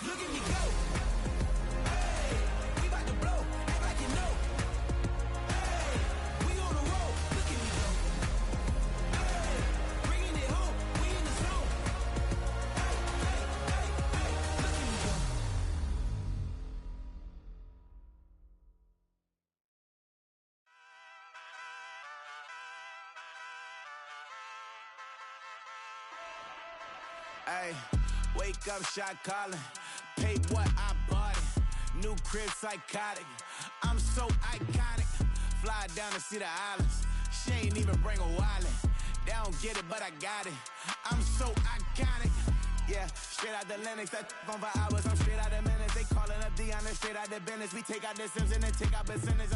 Look at me go. Hey, we about to blow. Act like you know. Hey, we on the road. Look at me go. Hey, bringing it home. We in the zone. Hey, look at me go. Hey, wake up, shot calling. Pay what I bought it. New crib psychotic. I'm so iconic. Fly down to see the islands. She ain't even bring a wallet. They don't get it, but I got it. I'm so iconic. Yeah, straight out the Lennox. That on for hours. I'm straight out the minutes. They calling up Dion and straight out the business. We take out the Sims and then take out percentage.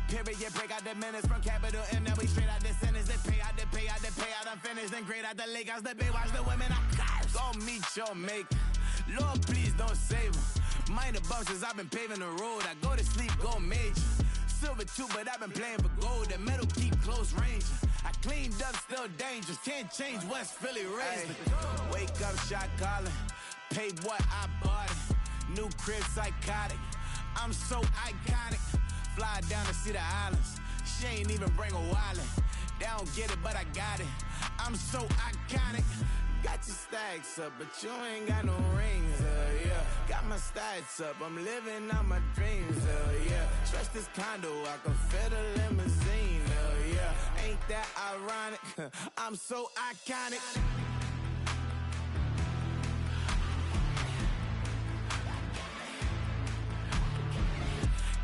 Period, break out the minutes from capital M. Now we straight out the sentence. They pay out, they pay out, they pay out. I'm finished. Then grade out the lake house. The bay watch the women. I'm go meet your maker. Lord, please don't save them. Minor bumps as I've been paving the road. I go to sleep, go major. Silver too, but I've been playing for gold. The metal keep close range. I cleaned up, still dangerous. Can't change West Philly raised. Wake up, shot calling. Pay what I bought it. New crib psychotic. I'm so iconic. Fly down to see the islands. She ain't even bring a wallet. They don't get it, but I got it. I'm so iconic. Got your stacks up, but you ain't got no rings, yeah. Got my stats up, I'm living out my dreams, yeah. Stretch this condo, I can fit a limousine, yeah. Ain't that ironic? I'm so iconic.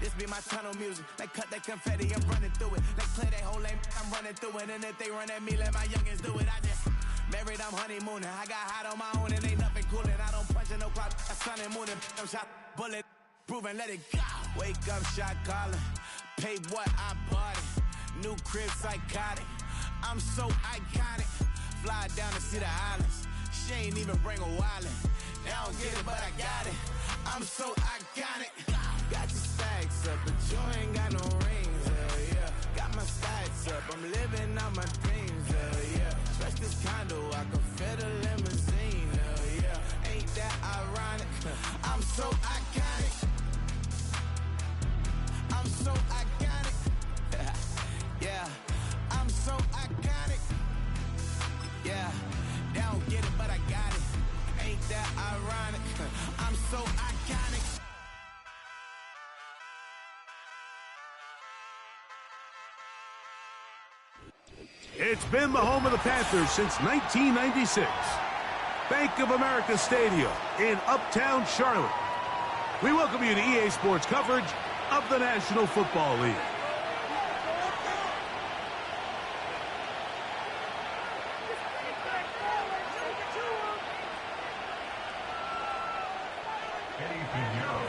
This be my tunnel music. Like cut that confetti, I'm running through it. Like clear that whole lane, I'm running through it. And if they run at me, let my youngins do it. I just married, I'm honeymooning. I got hot on my own and ain't nothing coolin'. I don't punch in no clock, I sun and moonin'. I'm shot, bullet, proven, let it go. Wake up, shot calling. Pay what I bought it. New crib psychotic. I'm so iconic. Fly down to see the islands. She ain't even bring a wallet. They don't get it, but I got it. I'm so iconic. Got your stacks up, but you ain't got no rings, yeah. Got my stats up, I'm living out my dreams, yeah. Stretch this condo, I can fit a limousine, yeah. Ain't that ironic? I'm so iconic. I'm so iconic. Yeah, I'm so iconic. Yeah, they don't get it, but I got it. Ain't that ironic? I'm so iconic. It's been the home of the Panthers since 1996. Bank of America Stadium in Uptown Charlotte. We welcome you to EA Sports coverage of the National Football League.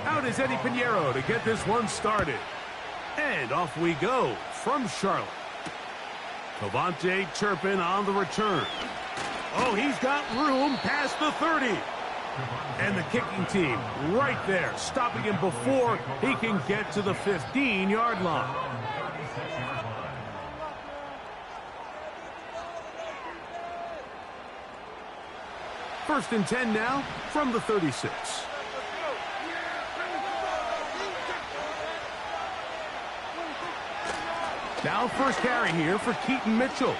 Out is Eddie Pinheiro to get this one started. And off we go from Charlotte. Cavante Turpin on the return. Oh, he's got room past the 30. And the kicking team right there, stopping him before he can get to the 15-yard line. First and 10 now from the 36. Now first carry here for Keaton Mitchell.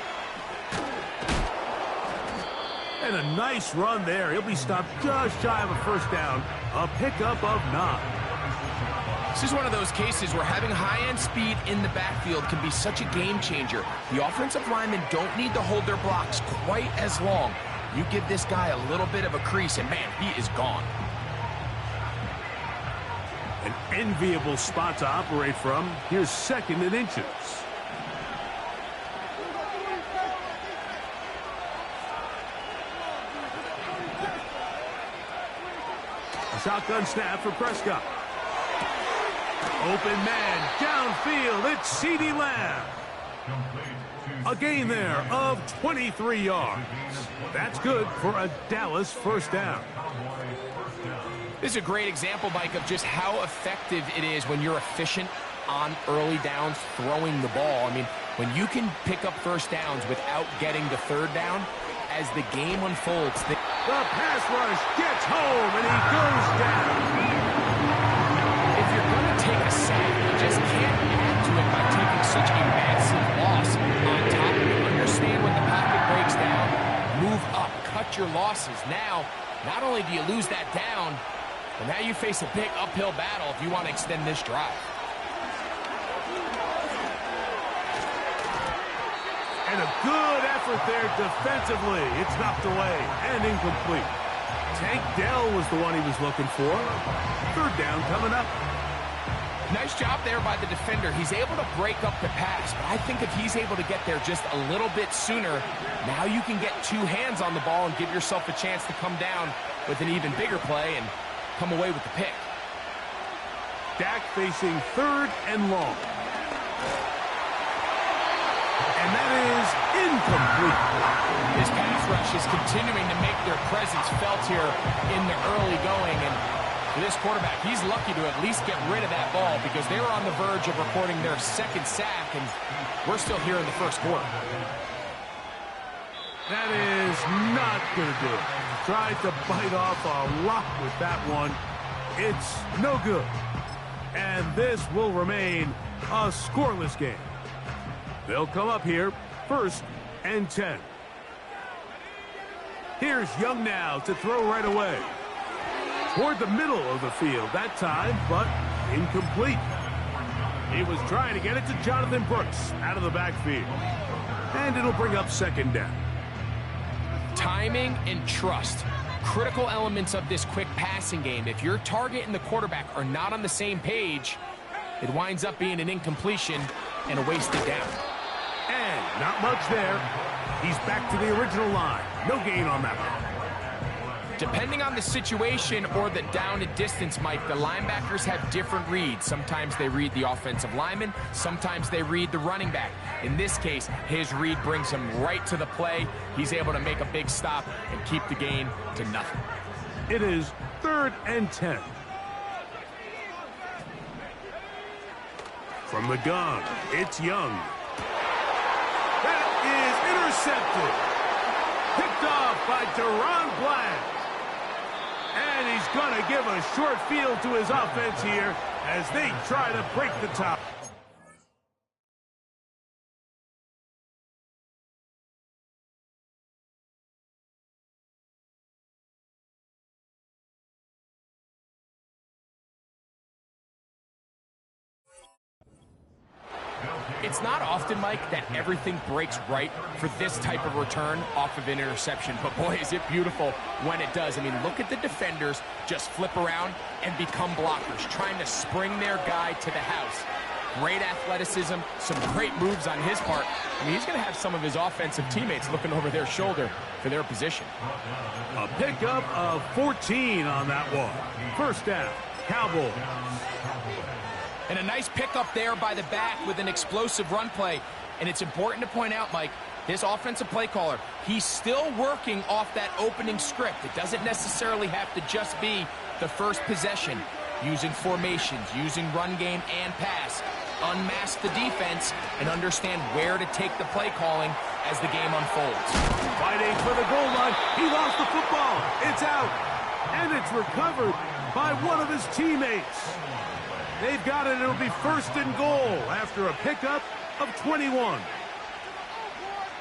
And a nice run there. He'll be stopped just shy of a first down. A pickup of 9. This is one of those cases where having high-end speed in the backfield can be such a game changer. The offensive linemen don't need to hold their blocks quite as long. You give this guy a little bit of a crease, and man, he is gone. An enviable spot to operate from. Here's second and inches. Shotgun snap for Prescott. Open man, downfield, it's CeeDee Lamb. A gain there of 23 yards. That's good for a Dallas first down. This is a great example, Mike, of just how effective it is when you're efficient on early downs throwing the ball. I mean, when you can pick up first downs without getting the third down, as the game unfolds. The pass rush gets home, and he goes down. your losses. Now, not only do you lose that down, but now you face a big uphill battle if you want to extend this drive. And a good effort there defensively. It's knocked away and incomplete. Tank Dell was the one he was looking for. Third down coming up. Nice job there by the defender. He's able to break up the pass, but I think if he's able to get there just a little bit sooner, now you can get two hands on the ball and give yourself a chance to come down with an even bigger play and come away with the pick. Dak facing third and long. And that is incomplete. This pass rush is continuing to make their presence felt here in the early going, and for this quarterback, he's lucky to at least get rid of that ball because they were on the verge of recording their second sack, and we're still here in the first quarter. That is not going to do it. Tried to bite off a rock with that one. It's no good. And this will remain a scoreless game. They'll come up here, 1st and 10. Here's Young now to throw right away. Toward the middle of the field that time, but incomplete. He was trying to get it to Jonathan Brooks out of the backfield. And it'll bring up 2nd down. Timing and trust. Critical elements of this quick passing game. If your target and the quarterback are not on the same page, it winds up being an incompletion and a wasted down. And not much there. He's back to the original line. No gain on that one. Depending on the situation or the down and distance, Mike, the linebackers have different reads. Sometimes they read the offensive lineman. Sometimes they read the running back. In this case, his read brings him right to the play. He's able to make a big stop and keep the gain to nothing. It is 3rd and 10. From the gun, it's Young. That is intercepted. Picked off by Deron Bland. And he's going to give a short field to his offense here as they try to break the top. It's not often, Mike, that everything breaks right for this type of return off of an interception. But, boy, is it beautiful when it does. I mean, look at the defenders just flip around and become blockers, trying to spring their guy to the house. Great athleticism, some great moves on his part. I mean, he's going to have some of his offensive teammates looking over their shoulder for their position. A pickup of 14 on that one. 1st down, Cowboys. And a nice pickup there by the back with an explosive run play. And it's important to point out, Mike, this offensive play caller, he's still working off that opening script. It doesn't necessarily have to just be the first possession. Using formations, using run game and pass. Unmask the defense and understand where to take the play calling as the game unfolds. Fighting for the goal line. He lost the football. It's out. And it's recovered by one of his teammates. They've got it. It'll be 1st and goal after a pickup of 21.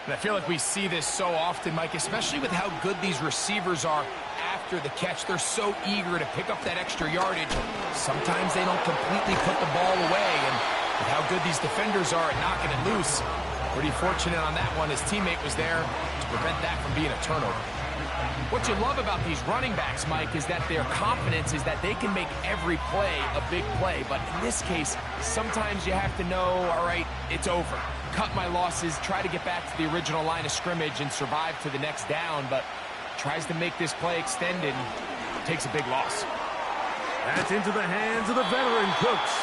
And I feel like we see this so often, Mike, especially with how good these receivers are after the catch. They're so eager to pick up that extra yardage. Sometimes they don't completely put the ball away, and with how good these defenders are at knocking it loose, pretty fortunate on that one. His teammate was there to prevent that from being a turnover. What you love about these running backs, Mike, is that their confidence is that they can make every play a big play. But in this case, sometimes you have to know, all right, it's over. Cut my losses, try to get back to the original line of scrimmage and survive to the next down, but tries to make this play extended and takes a big loss. That's into the hands of the veteran Cooks.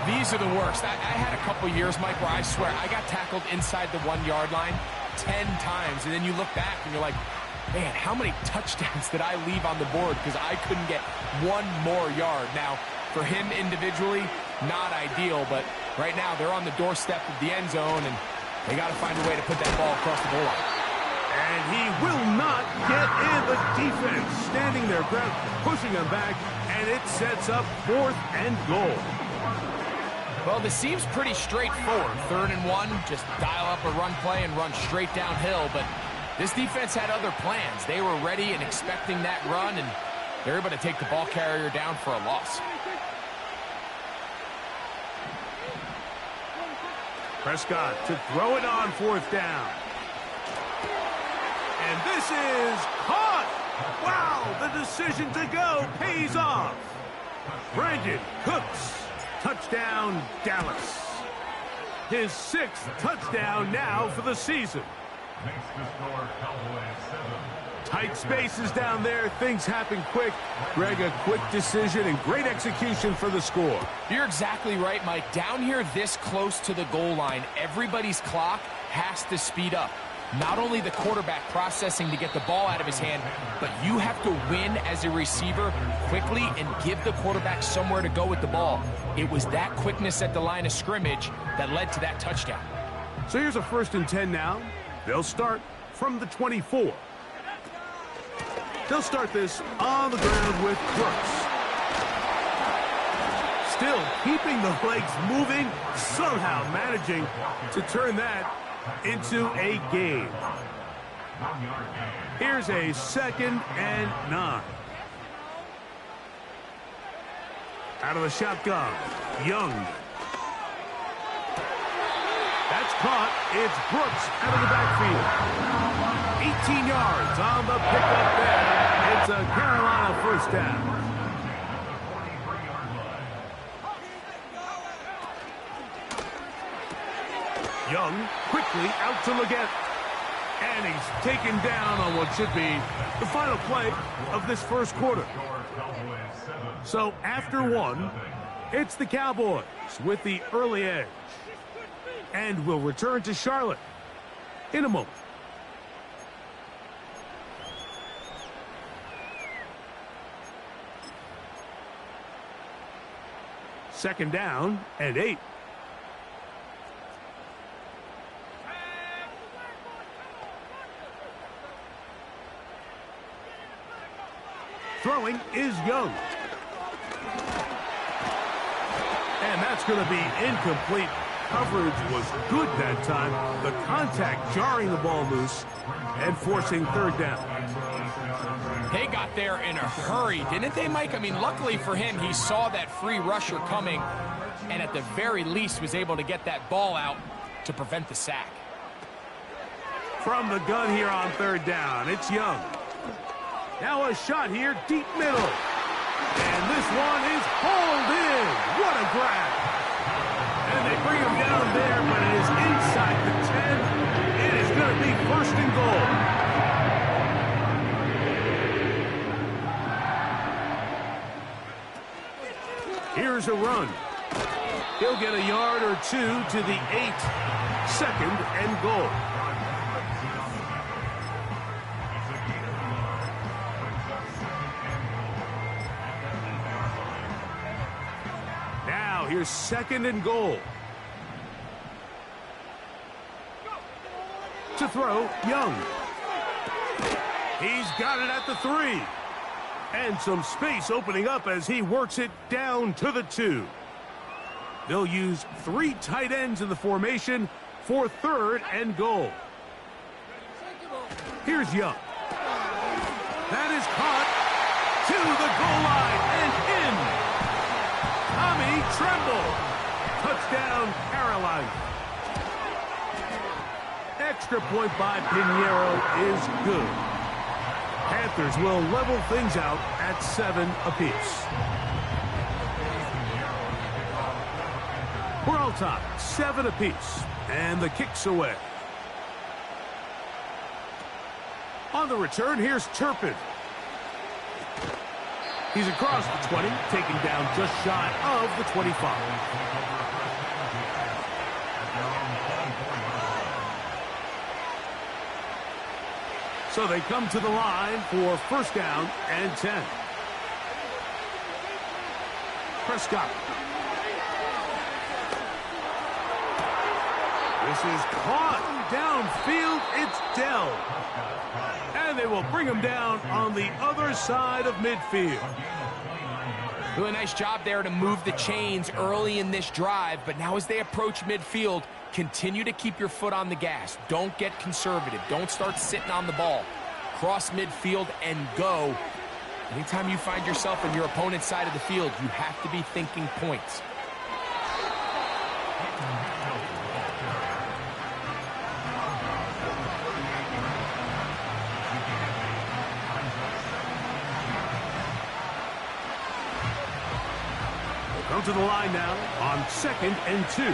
These are the worst. I had a couple years, Mike, where I swear I got tackled inside the 1-yard line 10 times, and then you look back and you're like, man, how many touchdowns did I leave on the board because I couldn't get one more yard? Now, for him individually, not ideal, but right now they're on the doorstep of the end zone, and they got to find a way to put that ball across the goal line. And he will not get in. The defense standing their ground, pushing him back, and it sets up 4th and goal. Well, this seems pretty straightforward. 3rd and 1, just dial up a run play and run straight downhill, but This defense had other plans. They were ready and expecting that run, and they're able to take the ball carrier down for a loss. Prescott to throw it on 4th down. And this is caught. Wow, the decision to go pays off. Brandon Cooks, touchdown Dallas. His 6th touchdown now for the season. Tight spaces down there. Things happen quick. Greg, a quick decision and great execution for the score. You're exactly right, Mike. Down here this close to the goal line, everybody's clock has to speed up. Not only the quarterback processing to get the ball out of his hand, but you have to win as a receiver quickly and give the quarterback somewhere to go with the ball. It was that quickness at the line of scrimmage that led to that touchdown. So here's a 1st and 10 now. They'll start from the 24. They'll start this on the ground with Brooks. Still keeping the legs moving, somehow managing to turn that into a game. Here's a 2nd and 9. Out of the shotgun, Young. That's caught. It's Brooks out of the backfield. 18 yards on the pickup there. It's a Carolina 1st down. Young quickly out to Leggett. And he's taken down on what should be the final play of this 1st quarter. So after 1, it's the Cowboys with the early edge. And we'll return to Charlotte in a moment. Second down and 8. Throwing is Young. And that's going to be incomplete. Coverage was good that time. The contact jarring the ball loose and forcing 3rd down. They got there in a hurry, didn't they, Mike? I mean, luckily for him, he saw that free rusher coming and at the very least was able to get that ball out to prevent the sack. From the gun here on 3rd down, it's Young. Now a shot here, deep middle. And this one is hauled in. What a grab. And they bring him down there, but it is inside the 10. It is going to be 1st and goal. Here's a run. He'll get a yard or 2 to the 8. 2nd and goal. Here's 2nd and goal. To throw, Young. He's got it at the 3. And some space opening up as he works it down to the 2. They'll use 3 tight ends in the formation for 3rd and goal. Here's Young. That is caught to the goal line and in. Tommy Tremble. Touchdown, Carolina. Extra point by Pinheiro is good. Panthers will level things out at 7 apiece. We're all tied, 7 apiece, and the kick's away. On the return, here's Turpin. He's across the 20, taken down just shy of the 25. So they come to the line for 1st down and 10. Prescott. This is caught downfield. It's Dell. And they will bring him down on the other side of midfield. Really nice job there to move the chains early in this drive, but now as they approach midfield, continue to keep your foot on the gas. Don't get conservative. Don't start sitting on the ball. Cross midfield and go. Anytime you find yourself on your opponent's side of the field, you have to be thinking points. Come to the line now on 2nd and 2.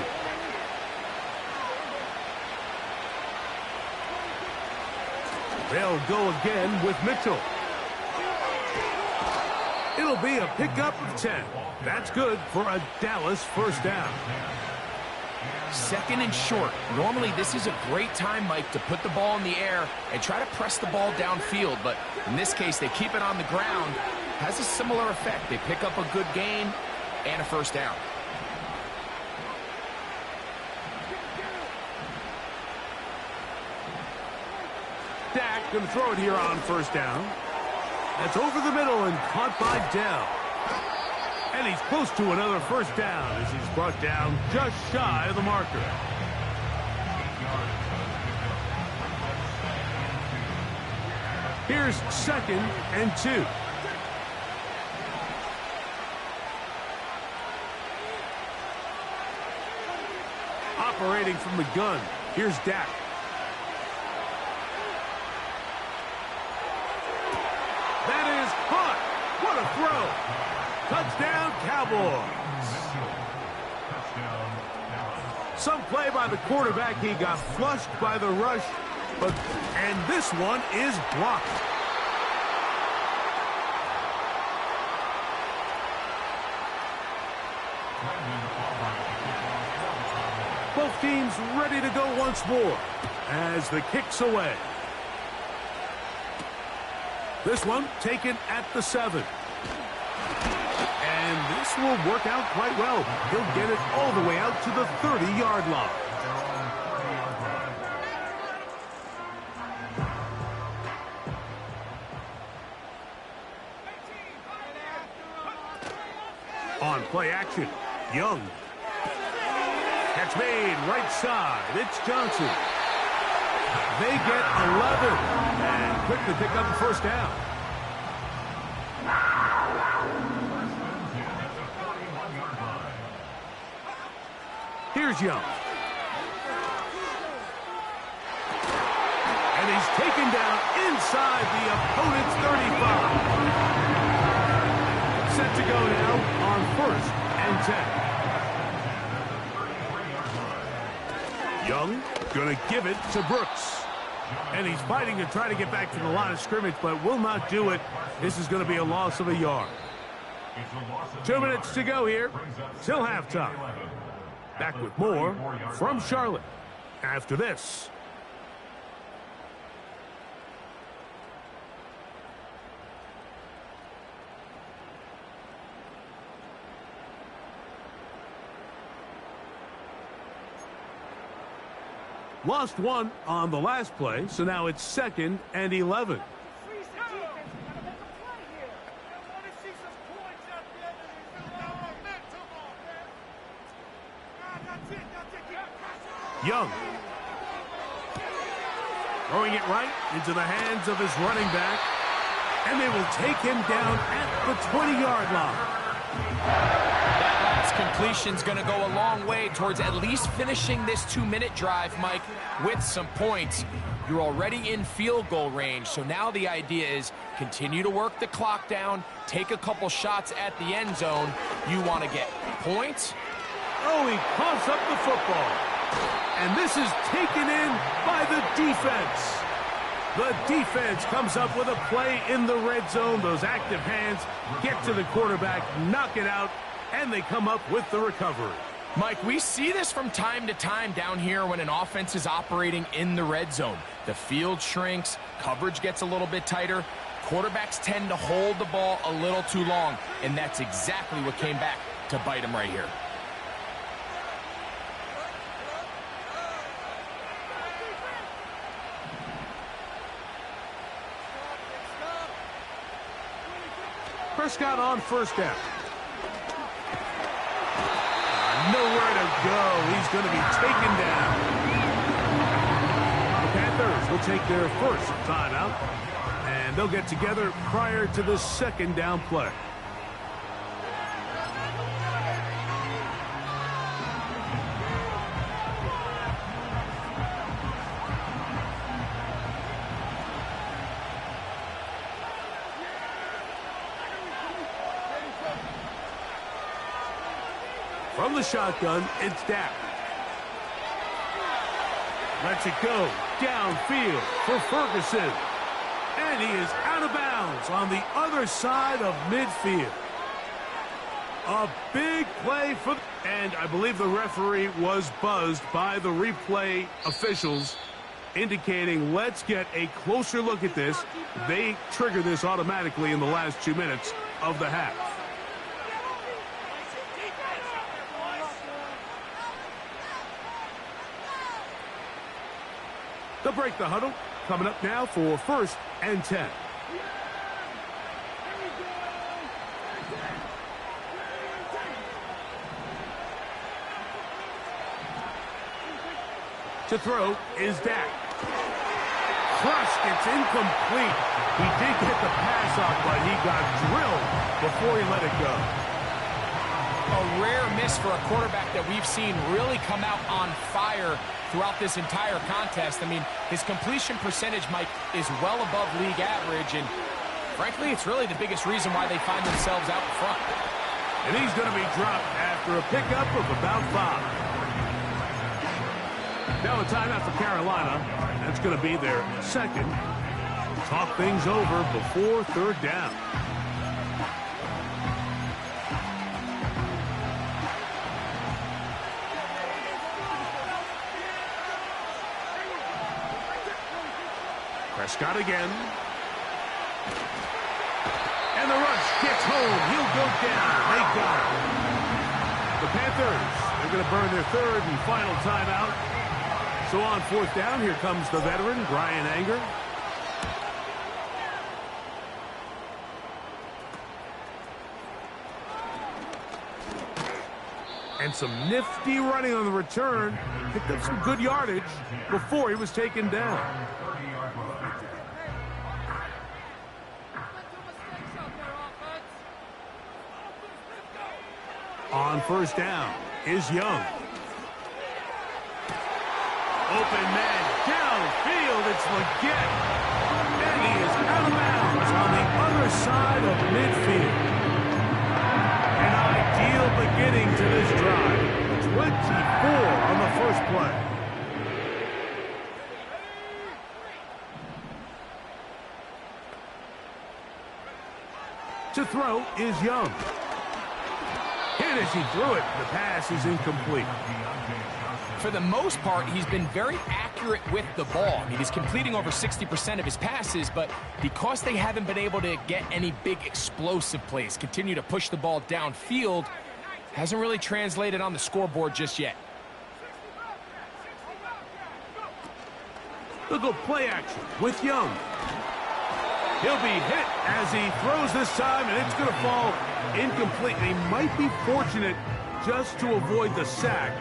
They'll go again with Mitchell. It'll be a pickup of 10. That's good for a Dallas first down. 2nd and short. Normally this is a great time, Mike, to put the ball in the air and try to press the ball downfield. But in this case, they keep it on the ground. Has a similar effect. They pick up a good gain and a first down. Dak going to throw it here on first down. That's over the middle and caught by Dell. And he's close to another first down as he's brought down just shy of the marker. Here's 2nd and 2. Operating from the gun, here's Dak. That is caught. What a throw. Touchdown, Cowboys. Some play by the quarterback. He got flushed by the rush, and this one is blocked. Both teams ready to go once more as the kick's away. This one taken at the 7. And this will work out quite well. He'll get it all the way out to the 30-yard line. On play action, Young. Catch made right side. It's Johnson. They get 11 and quickly pick up the first down. Here's Young. And he's taken down inside the opponent's 35. Set to go now on 1st and 10. Young going to give it to Brooks. And he's fighting to try to get back to the line of scrimmage, but will not do it. This is going to be a loss of a yard. 2 minutes to go here till halftime. Back with more from Charlotte after this. Lost one on the last play, so now it's 2nd and 11. Young. Throwing it right into the hands of his running back. And they will take him down at the 20-yard line. Completion's going to go a long way towards at least finishing this 2-minute drive, Mike, with some points. You're already in field goal range, so now the idea is continue to work the clock down, take a couple shots at the end zone. You want to get points. Oh, he coughs up the football. And this is taken in by the defense. The defense comes up with a play in the red zone. Those active hands get to the quarterback, knock it out, and they come up with the recovery. Mike, we see this from time to time down here when an offense is operating in the red zone. The field shrinks, coverage gets a little bit tighter, quarterbacks tend to hold the ball a little too long, and that's exactly what came back to bite him right here. Prescott on first down. nowhere to go. He's going to be taken down. The Panthers will take their first timeout, and they'll get together prior to the second down play. From the shotgun, it's Dak. Lets it go downfield for Ferguson. And he is out of bounds on the other side of midfield. A big play for... And I believe the referee was buzzed by the replay officials, indicating let's get a closer look at this. They trigger this automatically in the last 2 minutes of the half. They'll break the huddle. Coming up now for 1st and 10. To throw is Dak. Crushed. It's incomplete. He did get the pass off, but he got drilled before he let it go. A rare miss for a quarterback that we've seen really come out on fire throughout this entire contest. I mean, his completion percentage, Mike, is well above league average, and frankly, it's really the biggest reason why they find themselves out in front. And he's going to be dropped after a pickup of about 5. Now a timeout for Carolina. That's going to be their second. Talk things over before 3rd down. Prescott again. And the rush gets home. He'll go down. They got it. The Panthers, they're going to burn their 3rd and final timeout. So on 4th down, here comes the veteran, Brian Anger. And some nifty running on the return. Picked up some good yardage before he was taken down. On 1st down is Young. Open man downfield. It's Leggett. And he is out of bounds on the other side of midfield. An ideal beginning to this drive. 24 on the first play. To throw is Young. And as he threw it, the pass is incomplete. For the most part, he's been very accurate with the ball. I mean, he's completing over 60% of his passes, but because they haven't been able to get any big explosive plays, continue to push the ball downfield, hasn't really translated on the scoreboard just yet. They'll go play action with Young. He'll be hit as he throws this time, and it's going to fall incomplete. He might be fortunate just to avoid the sack,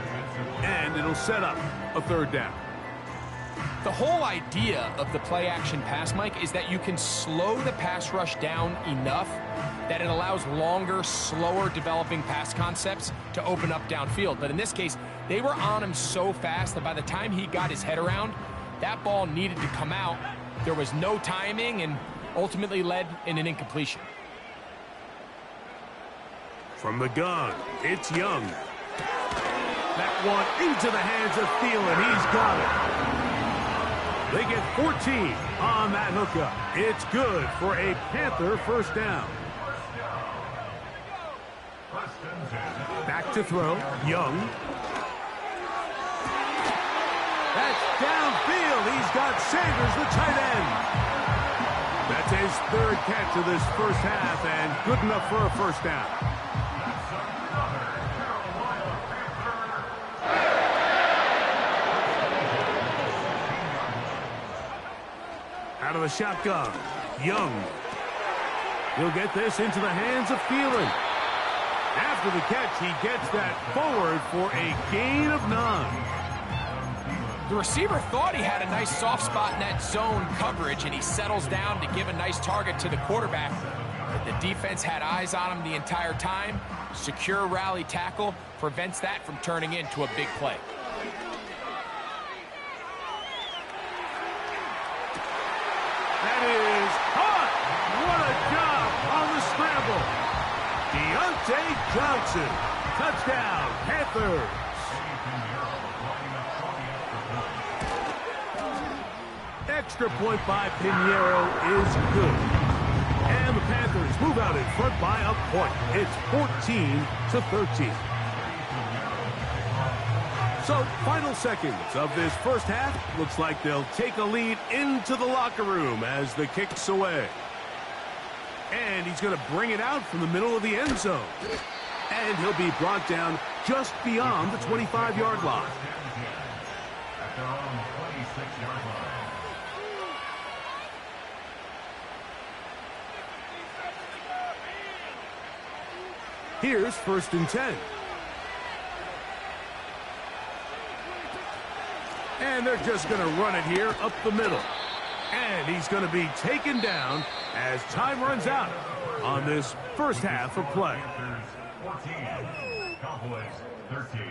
and it'll set up a 3rd down. The whole idea of the play-action pass, Mike, is that you can slow the pass rush down enough that it allows longer, slower developing pass concepts to open up downfield. But in this case, they were on him so fast that by the time he got his head around, that ball needed to come out. There was no timing and ultimately led in an incompletion. From the gun, it's Young. That one into the hands of Thielen. He's got it. They get 14 on that hookup. It's good for a Panther 1st down. Back to throw, Young. That's downfield. He's got Sanders, the tight end. That's his 3rd catch of this first half, and good enough for a 1st down. Out of the shotgun, Young. He'll get this into the hands of Thielen. After the catch, he gets that forward for a gain of 9. The receiver thought he had a nice soft spot in that zone coverage, and he settles down to give a nice target to the quarterback. But the defense had eyes on him the entire time. Secure rally tackle prevents that from turning into a big play. That is hot! What a job on the scramble! Deontay Johnson, touchdown, Panthers! Extra point by Pinheiro is good. And the Panthers move out in front by a point. It's 14-13. So, final seconds of this first half. Looks like they'll take a lead into the locker room as the kick's away. And he's going to bring it out from the middle of the end zone. And he'll be brought down just beyond the 25-yard line. At their own 26-yard line. Here's 1st and 10. And they're just going to run it here up the middle. And he's going to be taken down as time runs out on this first half of play. 14, Cowboys 13.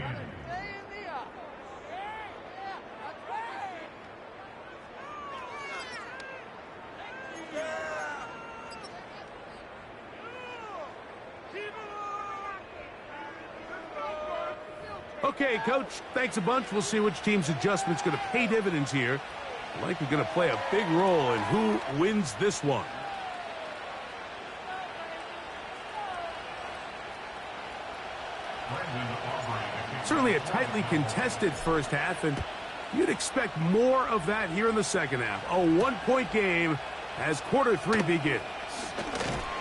Okay, Coach, thanks a bunch. We'll see which team's adjustment's going to pay dividends here. Likely going to play a big role in who wins this one. Certainly a tightly contested first half, and you'd expect more of that here in the second half. A one-point game as quarter 3 begins.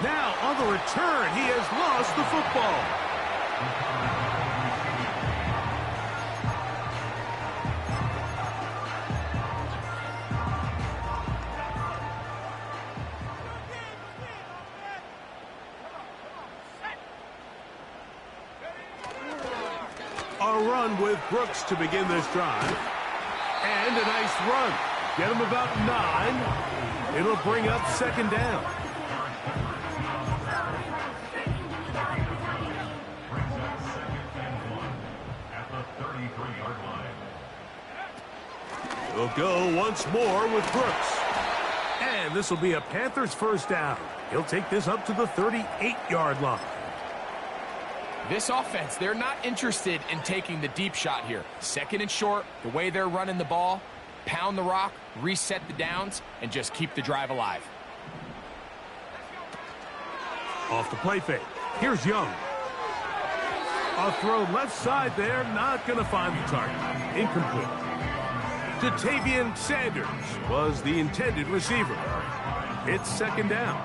Now, on the return, he has lost the football. A run with Brooks to begin this drive. And a nice run. Get him about 9. It'll bring up 2nd down. We'll go once more with Brooks. And this will be a Panthers first down. He'll take this up to the 38-yard line. This offense, they're not interested in taking the deep shot here. 2nd and short, the way they're running the ball, pound the rock, reset the downs, and just keep the drive alive. Off the play fake. Here's Young. A throw left side there, not going to find the target. Incomplete. Jatavian Sanders was the intended receiver. It's 2nd down.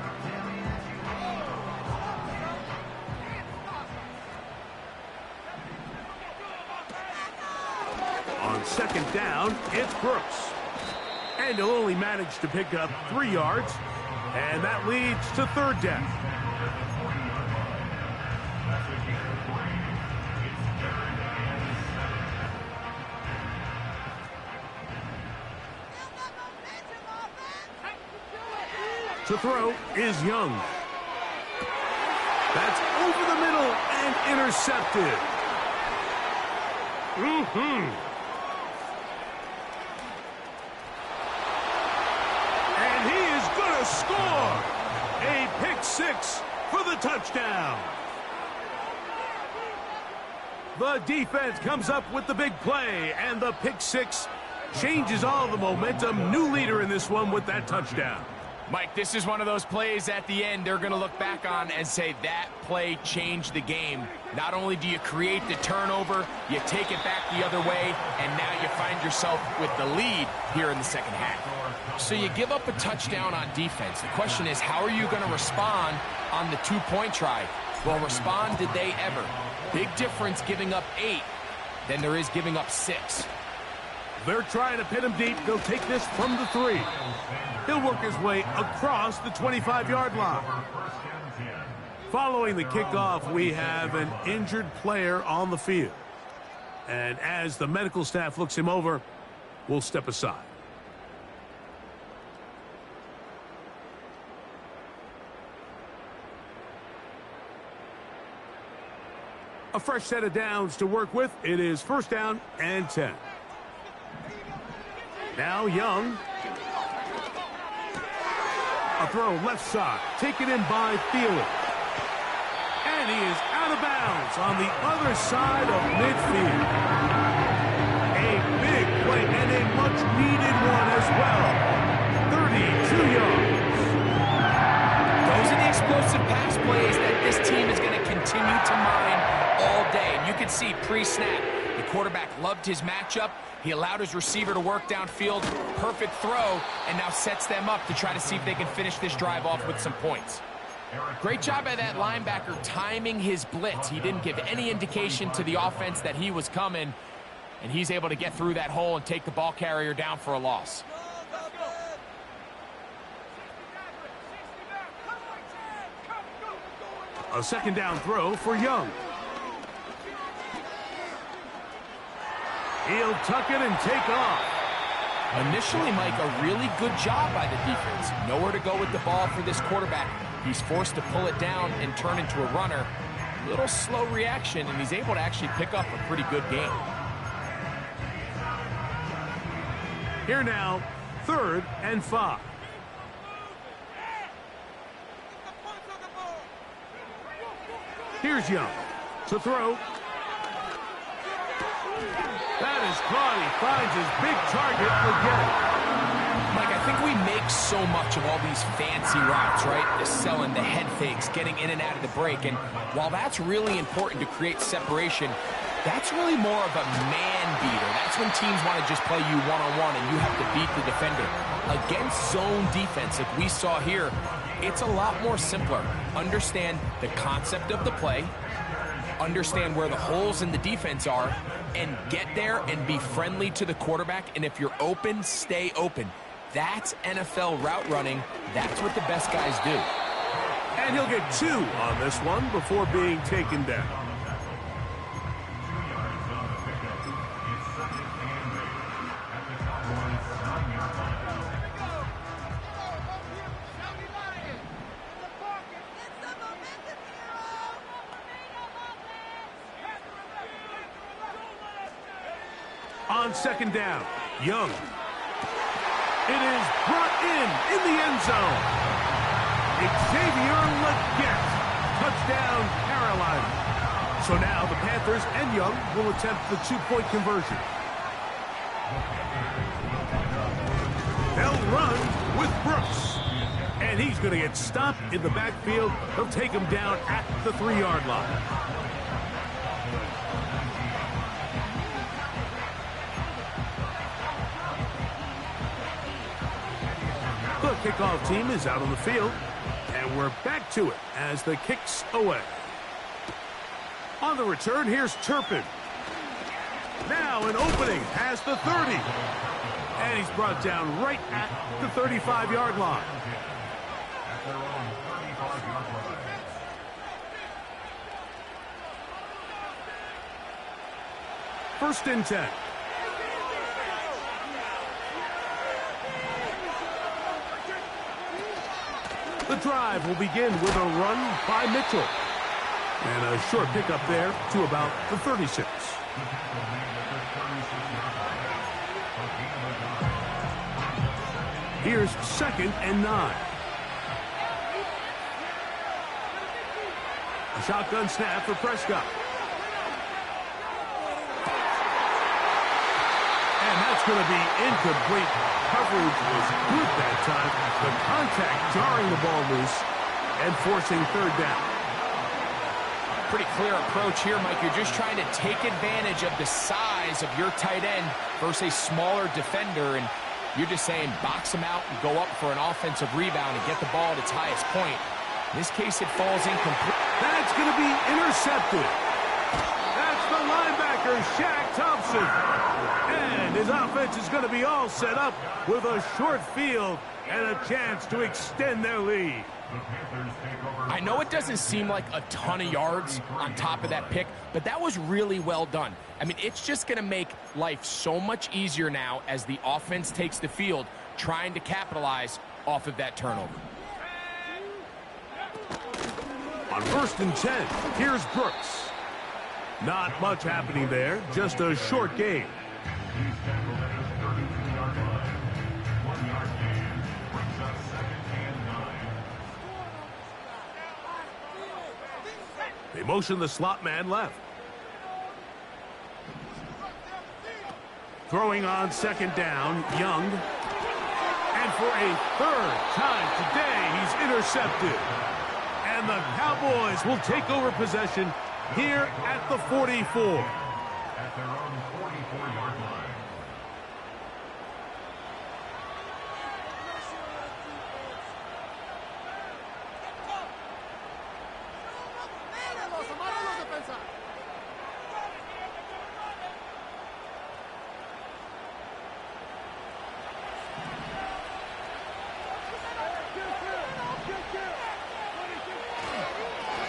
On 2nd down, it's Brooks. And he'll only manage to pick up 3 yards. And that leads to 3rd down. To throw is Young. That's over the middle and intercepted. And he is going to score. A pick 6 for the touchdown. The defense comes up with the big play, and the pick 6 changes all the momentum. New leader in this one with that touchdown. Mike, this is one of those plays at the end they're going to look back on and say that play changed the game. Not only do you create the turnover, you take it back the other way, and now you find yourself with the lead here in the second half. So you give up a touchdown on defense. The question is, how are you going to respond on the 2-point try? Well, respond did they ever? Big difference giving up 8 than there is giving up 6. They're trying to pin him deep. They'll take this from the 3. He'll work his way across the 25-yard line. Following the kickoff, we have an injured player on the field. And as the medical staff looks him over, we'll step aside. A fresh set of downs to work with. It is 1st down and 10. Now Young. A throw left side. Taken in by Thielen. And he is out of bounds on the other side of midfield. A big play and a much-needed one as well. 32 yards. Those are the explosive pass plays that this team is going to continue to mine all day. And you can see pre-snap, the quarterback loved his matchup. He allowed his receiver to work downfield. Perfect throw, and now sets them up to try to see if they can finish this drive off with some points. Great job by that linebacker timing his blitz. He didn't give any indication to the offense that he was coming, and he's able to get through that hole and take the ball carrier down for a loss. A 2nd down throw for Young. He'll tuck it and take off. Initially, Mike, a really good job by the defense. Nowhere to go with the ball for this quarterback. He's forced to pull it down and turn into a runner. Little slow reaction, and he's able to actually pick up a pretty good game. Here now, 3rd and 5. Here's Young to throw. That is caught. He finds his big target again. Mike, I think we make so much of all these fancy routes, right? The selling, the head fakes, getting in and out of the break. And while that's really important to create separation, that's really more of a man beater. That's when teams want to just play you one-on-one and you have to beat the defender. Against zone defense, like we saw here, it's a lot more simpler. Understand the concept of the play, understand where the holes in the defense are, and get there and be friendly to the quarterback. And if you're open, stay open. That's NFL route running. That's what the best guys do. And he'll get 2 on this one before being taken down. On 2nd down, Young. It is brought in the end zone. Xavier Legette. Touchdown, Carolina. So now the Panthers and Young will attempt the 2-point conversion. They'll run with Brooks. And he's going to get stopped in the backfield. They'll take him down at the 3-yard line. The kickoff team is out on the field, and we're back to it as the kick's away. On the return, here's Turpin. Now an opening past the 30. And he's brought down right at the 35-yard line. First and 10. The drive will begin with a run by Mitchell. And a short pickup there to about the 36. Here's 2nd and 9. A shotgun snap for Prescott. And that's going to be incomplete. Coverage was good that time. The contact jarring the ball loose and forcing 3rd down. Pretty clear approach here, Mike. You're just trying to take advantage of the size of your tight end versus a smaller defender, and you're just saying box him out and go up for an offensive rebound and get the ball at its highest point. In this case, it falls incomplete. That's going to be intercepted. That's the linebacker, Shaq Thompson. And his offense is going to be all set up with a short field and a chance to extend their lead. The Panthers take over. I know it doesn't seem like a ton of yards on top of that pick, but that was really well done. I mean, it's just going to make life so much easier now as the offense takes the field, trying to capitalize off of that turnover. On 1st and 10, here's Brooks. Not much happening there, just a short gain. He's tackled at his 32-yard line. 1-yard gain brings up 2nd and 9. They motion the slot man left. Throwing on 2nd down, Young. And for a 3rd time today, he's intercepted. And the Cowboys will take over possession here at the 44. At their own 44-yard line.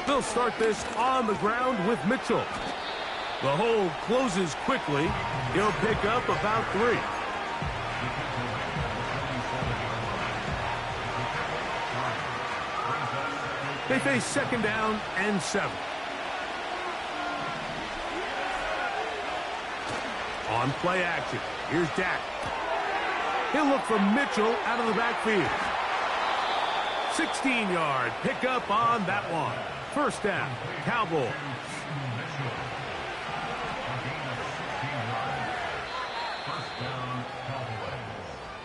They'll start this on the ground with Mitchell. The hole closes quickly. He'll pick up about 3. They face 2nd down and 7. On play action, here's Dak. He'll look for Mitchell out of the backfield. 16-yard pickup on that one. 1st down, Cowboys.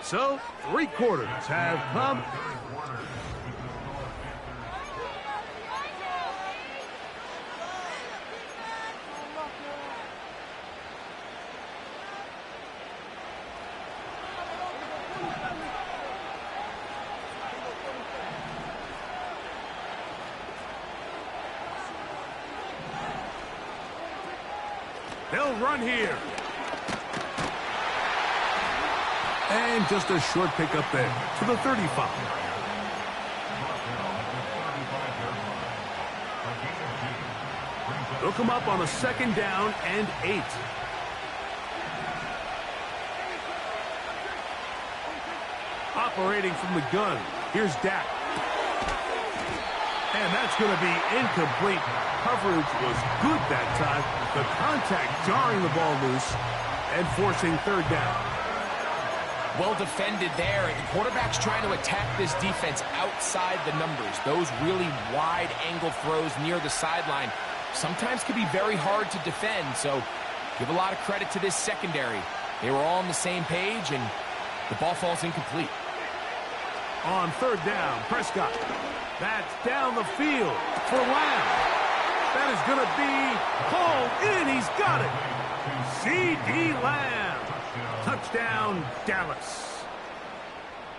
So, 3 quarters have come. They'll run here. And just a short pickup there to the 35. They'll come up on a 2nd down and 8. Operating from the gun, here's Dak. And that's going to be incomplete. Coverage was good that time. The contact jarring the ball loose and forcing 3rd down. Well defended there. The quarterback's trying to attack this defense outside the numbers. Those really wide angle throws near the sideline sometimes can be very hard to defend. So give a lot of credit to this secondary. They were all on the same page, and the ball falls incomplete. On 3rd down, Prescott. That's down the field for Lamb. That is going to be called in. He's got it. C.D. Lamb. Touchdown, Dallas.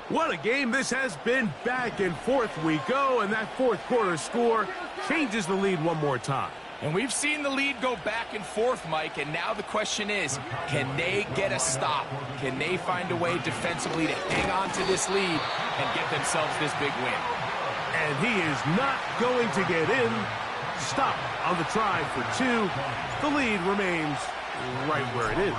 What a game this has been. Back and forth we go, and that 4th quarter score changes the lead one more time. And we've seen the lead go back and forth, Mike, and now the question is, can they get a stop? Can they find a way defensively to hang on to this lead and get themselves this big win? And he is not going to get in. Stop on the try for 2. The lead remains right where it is.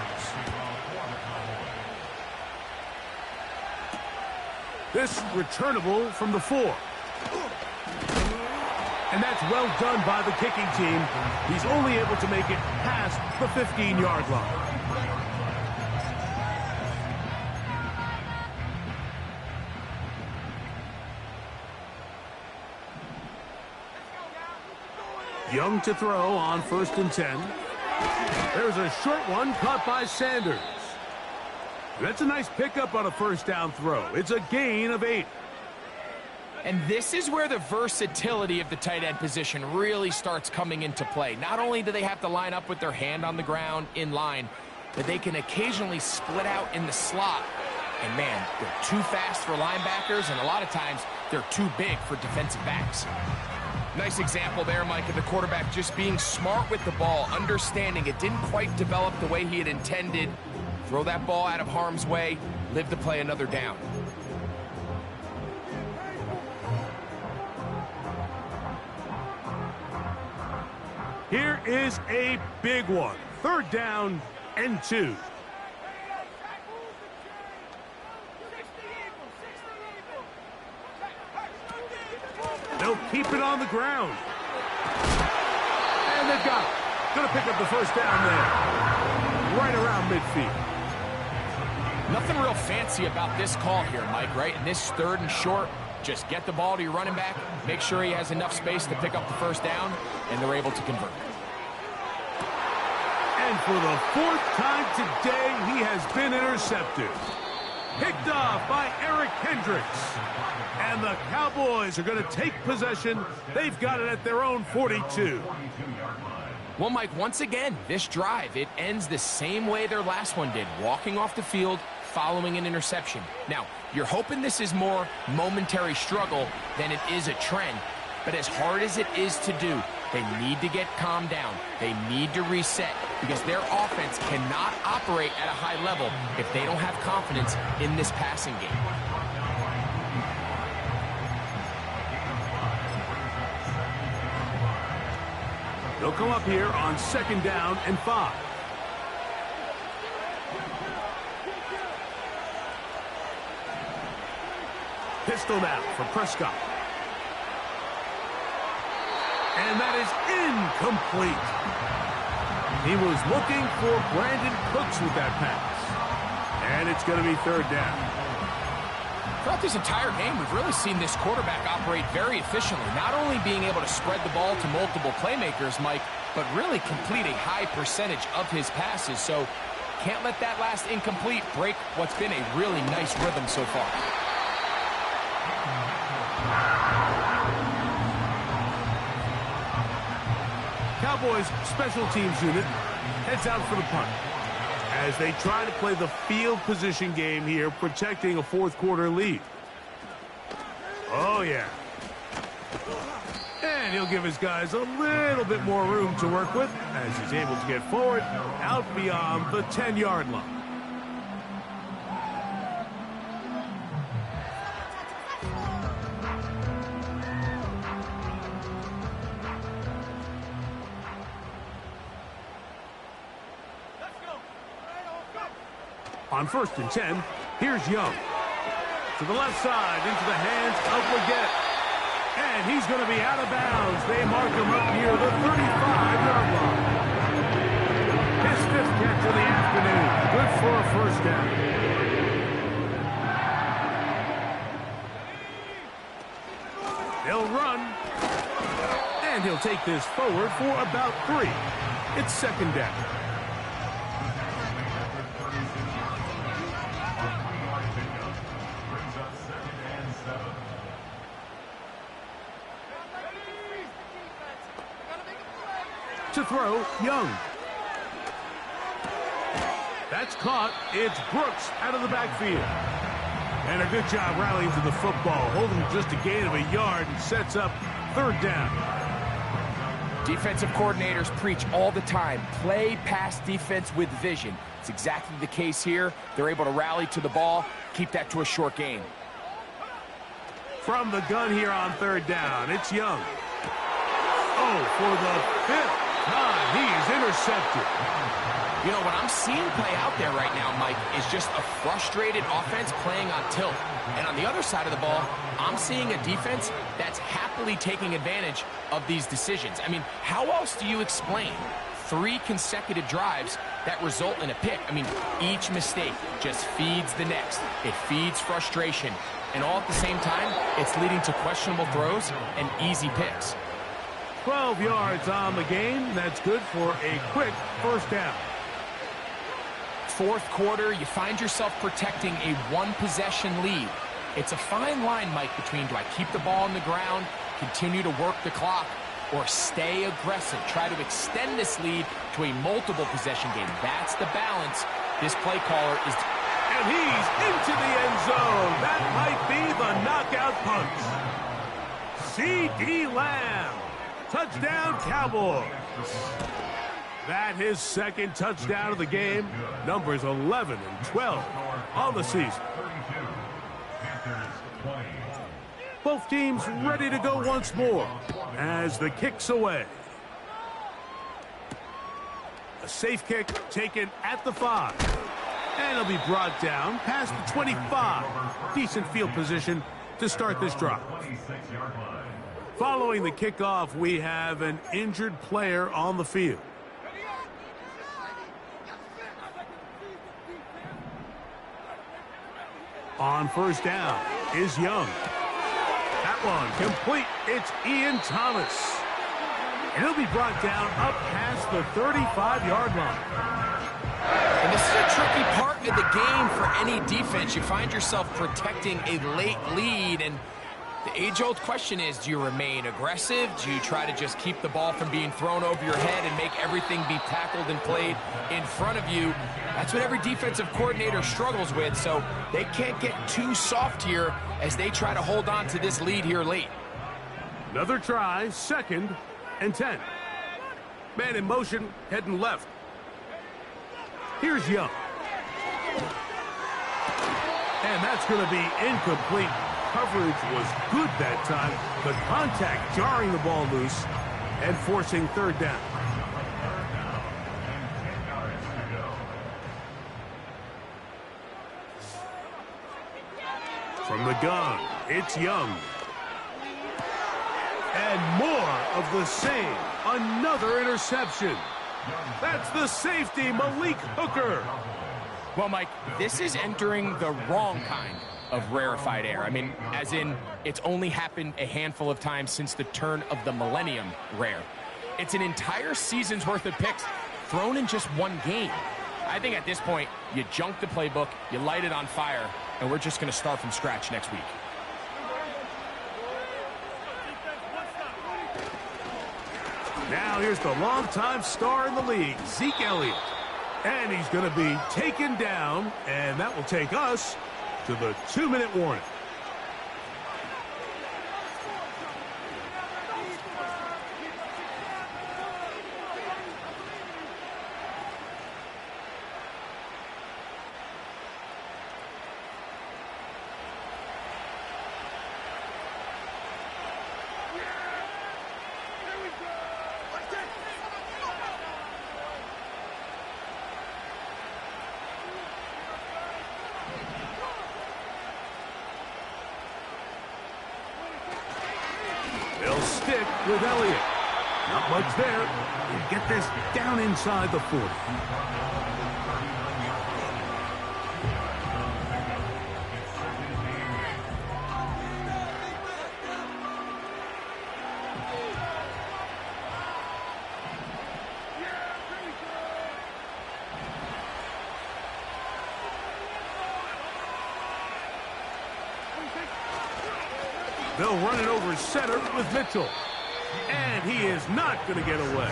This returnable from the 4. And that's well done by the kicking team. He's only able to make it past the 15-yard line. Young to throw on 1st and 10. There's a short one caught by Sanders. That's a nice pickup on a 1st down throw. It's a gain of 8. And this is where the versatility of the tight end position really starts coming into play. Not only do they have to line up with their hand on the ground in line, but they can occasionally split out in the slot. And man, they're too fast for linebackers, and a lot of times they're too big for defensive backs. Nice example there, Mike, of the quarterback just being smart with the ball, understanding it didn't quite develop the way he had intended. Throw that ball out of harm's way, live to play another down. Here is a big one. 3rd down and 2. They'll keep it on the ground. And they've got it. Going to pick up the 1st down there. Right around midfield. Nothing real fancy about this call here, Mike, right? In this 3rd and short, just get the ball to your running back, make sure he has enough space to pick up the 1st down, and they're able to convert. And for the 4th time today, he has been intercepted. Picked off by Eric Hendricks. And the Cowboys are going to take possession. They've got it at their own 42. Well, Mike, once again, this drive, it ends the same way their last one did, walking off the field, following an interception. Now, you're hoping this is more momentary struggle than it is a trend, but as hard as it is to do, they need to get calmed down. They need to reset because their offense cannot operate at a high level if they don't have confidence in this passing game. They'll come up here on 2nd down and 5. Pistol now for Prescott. And that is incomplete. He was looking for Brandon Cooks with that pass. And it's going to be 3rd down. Throughout this entire game, we've really seen this quarterback operate very efficiently, not only being able to spread the ball to multiple playmakers, Mike, but really complete a high percentage of his passes. So can't let that last incomplete break what's been a really nice rhythm so far. Cowboys special teams unit heads out for the punt as they try to play the field position game here, protecting a 4th quarter lead. Oh, yeah. And he'll give his guys a little bit more room to work with as he's able to get forward out beyond the 10-yard line. On 1st and 10, here's Young. To the left side, into the hands of Leggett. And he's going to be out of bounds. They mark him up near the 35-yard line. His 5th catch of the afternoon. Good for a 1st down. They'll run. And he'll take this forward for about 3. It's 2nd down. To throw, Young. That's caught. It's Brooks out of the backfield. And a good job rallying to the football, holding just a gain of a yard and sets up 3rd down. Defensive coordinators preach all the time, play pass defense with vision. It's exactly the case here. They're able to rally to the ball, keep that to a short gain. From the gun here on 3rd down, it's Young. Oh, for the 5th time, he is intercepted. You know, what I'm seeing play out there right now, Mike, is just a frustrated offense playing on tilt. And on the other side of the ball, I'm seeing a defense that's happily taking advantage of these decisions. I mean, how else do you explain 3 consecutive drives that result in a pick? I mean, each mistake just feeds the next. It feeds frustration. And all at the same time, it's leading to questionable throws and easy picks. 12 yards on the game. That's good for a quick 1st down. 4th quarter, you find yourself protecting a 1-possession lead. It's a fine line, Mike, between do I keep the ball on the ground, continue to work the clock, or stay aggressive, try to extend this lead to a multiple possession game. That's the balance this play caller is. And he's into the end zone. That might be the knockout punch. C.D. Lamb. Touchdown, Cowboys. That his 2nd touchdown of the game. Numbers 11 and 12 on the season. Both teams ready to go once more as the kick's away. A safe kick taken at the 5. And it'll be brought down past the 25. Decent field position to start this drive. Following the kickoff, we have an injured player on the field. On first down is Young. That one complete. It's Ian Thomas. And he'll be brought down up past the 35-yard line. And this is a tricky part of the game for any defense. You find yourself protecting a late lead, and the age-old question is, do you remain aggressive? Do you try to just keep the ball from being thrown over your head and make everything be tackled and played in front of you? That's what every defensive coordinator struggles with, so they can't get too soft here as they try to hold on to this lead here late. Another try, 2nd and 10. Man in motion, heading left. Here's Young. And that's going to be incomplete. Coverage was good that time. The contact jarring the ball loose and forcing 3rd down. From the gun, it's Young. And more of the same. Another interception. That's the safety, Malik Hooker. Well, Mike, this is entering the wrong kind of rarefied air. I mean, as in, it's only happened a handful of times since the turn of the millennium rare. It's an entire season's worth of picks thrown in just one game. I think at this point, you junk the playbook, you light it on fire, and we're just going to start from scratch next week. Now here's the longtime star in the league, Zeke Elliott. And he's going to be taken down, and that will take us to the 2-minute warning. They'll stick with Elliott. Not much there. They get this down inside the 40. They'll run it over center with Mitchell. And he is not going to get away.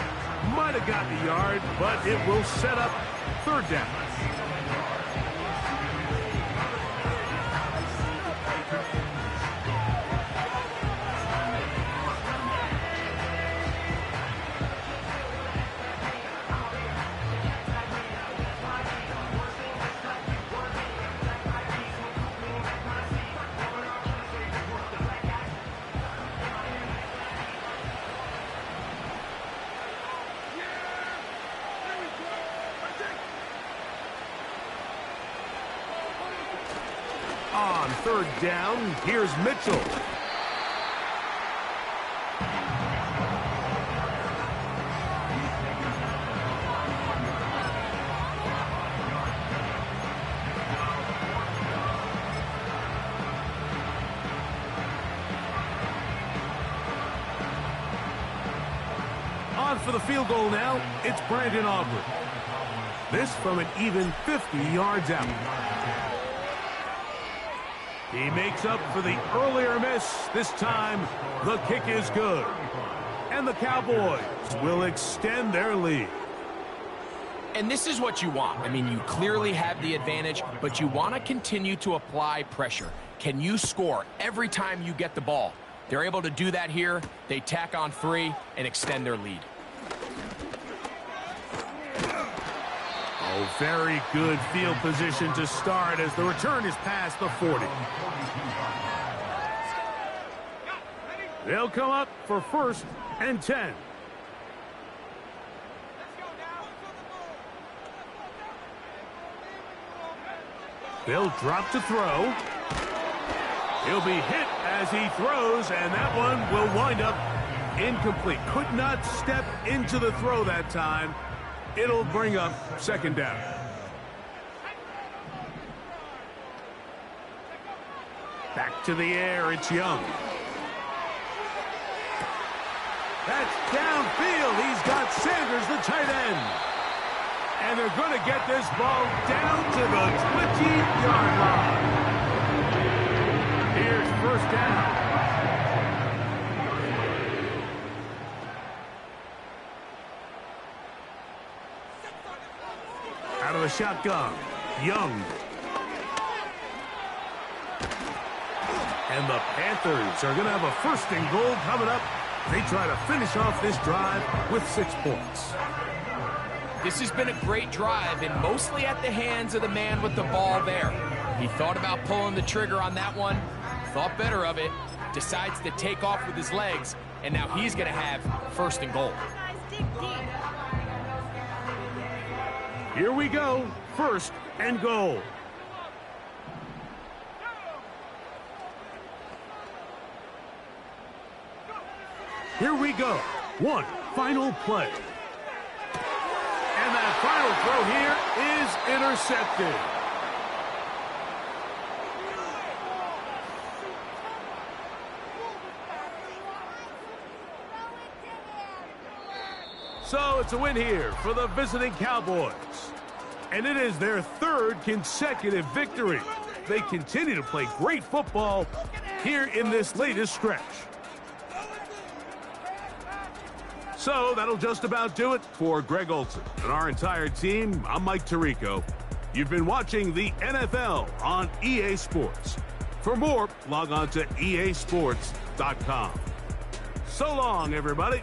Might have gotten a yard, but it will set up 3rd down. On 3rd down, here's Mitchell. On for the field goal now, it's Brandon Aubrey. This from an even 50 yards out. He makes up for the earlier miss. This time, the kick is good. And the Cowboys will extend their lead. And this is what you want. I mean, you clearly have the advantage, but you want to continue to apply pressure. Can you score every time you get the ball? They're able to do that here. They tack on 3 and extend their lead. Oh, very good field position to start as the return is past the 40. They'll come up for 1st and 10. They'll drop to throw. He'll be hit as he throws, and that one will wind up incomplete. Could not step into the throw that time. It'll bring up second down. Back to the air, it's Young. That's downfield. He's got Sanders, the tight end. And they're going to get this ball down to the 20-yard line. Here's first down. Out of the shotgun, Young. And the Panthers are going to have a first and goal coming up. They try to finish off this drive with 6 points. This has been a great drive, and mostly at the hands of the man with the ball there. He thought about pulling the trigger on that one, thought better of it, decides to take off with his legs, and now he's going to have first and goal. Here we go, first and goal. Here we go. One final play. And that final throw here is intercepted. So it's a win here for the visiting Cowboys. And it is their 3rd consecutive victory. They continue to play great football here in this latest stretch. So that'll just about do it for Greg Olson and our entire team. I'm Mike Tirico. You've been watching the NFL on EA Sports. For more, log on to easports.com. So long, everybody.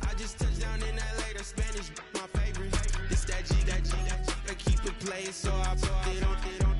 I just touched down in LA, the Spanish, my favorite. This that G, I keep it playing, so I put it on.